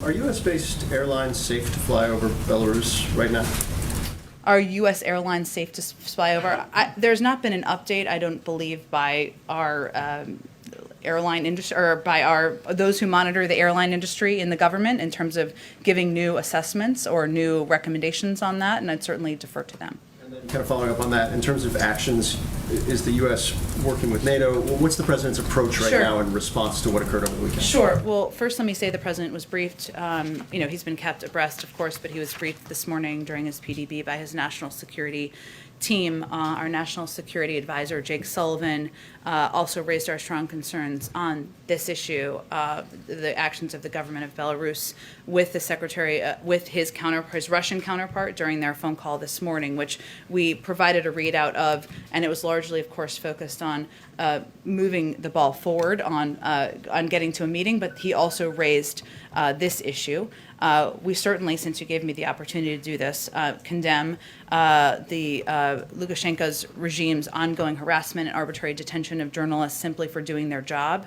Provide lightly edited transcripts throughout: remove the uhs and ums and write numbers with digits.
Are U.S.-based airlines safe to fly over Belarus right now? Are U.S. airlines safe to fly over? There's not been an update, I don't believe, by our airline industry or by those who monitor the airline industry in the government in terms of giving new assessments or new recommendations on that, and I'd certainly defer to them. And then kind of following up on that, in terms of actions, is the U.S. working with NATO? What's the president's approach right now in response to what occurred over the weekend? Sure. Well, first let me say the president was briefed. He's been kept abreast, of course, but he was briefed this morning during his PDB by his national security team. Our national security advisor, Jake Sullivan, also raised our strong concerns on this issue, the actions of the government of Belarus with the secretary, with his Russian counterpart during their phone call this morning, which we provided a readout of, and it was largely, of course, focused on moving the ball forward on getting to a meeting, but he also raised this issue. We certainly, since you gave me the opportunity to do this, condemn the Lukashenko's regime's ongoing harassment and arbitrary detention of journalists simply for doing their job.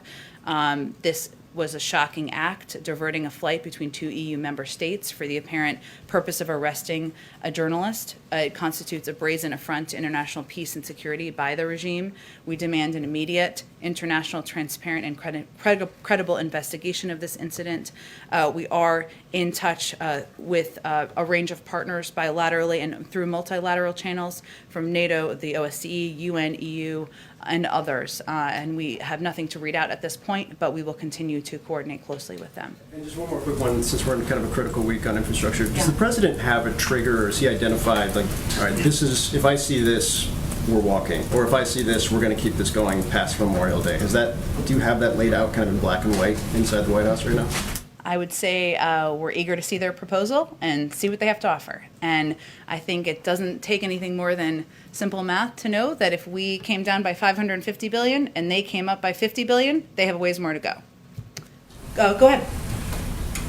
This was a shocking act, diverting a flight between two EU member states for the apparent purpose of arresting a journalist. It constitutes a brazen affront to international peace and security by the regime. We demand an immediate, international, transparent, and credible investigation of this incident. We are in touch with a range of partners bilaterally and through multilateral channels from NATO, the OSCE, UN, EU, and others. And we have nothing to read out at this point, but we will continue to coordinate closely with them. And just one more quick one, since we're in kind of a critical week on infrastructure. Does the president have a trigger, or is he identified, like, all right, this is, if I see this, we're walking, or if I see this, we're going to keep this going past Memorial Day? Do you have that laid out kind of in black and white inside the White House right now? I would say we're eager to see their proposal and see what they have to offer. And I think it doesn't take anything more than simple math to know that if we came down by $550 billion and they came up by $50 billion, they have a ways more to go. Go ahead.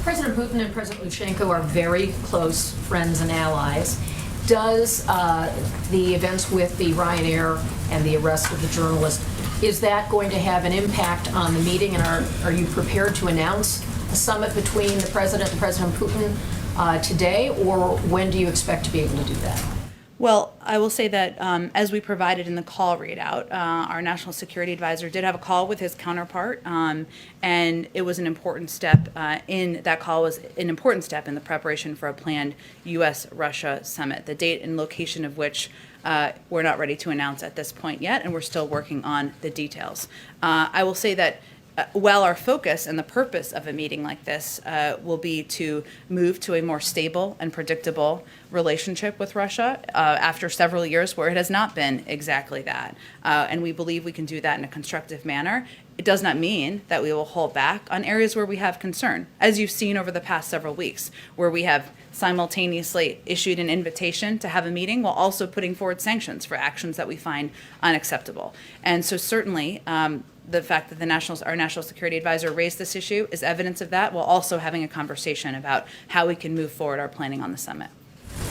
President Putin and President Lukashenko are very close friends and allies. Does the events with the Ryanair and the arrest of the journalist, is that going to have an impact on the meeting? And are you prepared to announce a summit between the President and President Putin today, or when do you expect to be able to do that? Well, I will say that as we provided in the call readout, our national security advisor did have a call with his counterpart, and it was an important step in that call was an important step in the preparation for a planned U.S.-Russia summit, the date and location of which we're not ready to announce at this point yet, and we're still working on the details. I will say that while our focus and the purpose of a meeting like this will be to move to a more stable and predictable relationship with Russia after several years where it has not been exactly that, and we believe we can do that in a constructive manner, it does not mean that we will hold back on areas where we have concern, as you've seen over the past several weeks, where we have simultaneously issued an invitation to have a meeting while also putting forward sanctions for actions that we find unacceptable. And so certainly, the fact that our national security advisor raised this issue is evidence of that, while also having a conversation about how we can move forward our planning on the summit.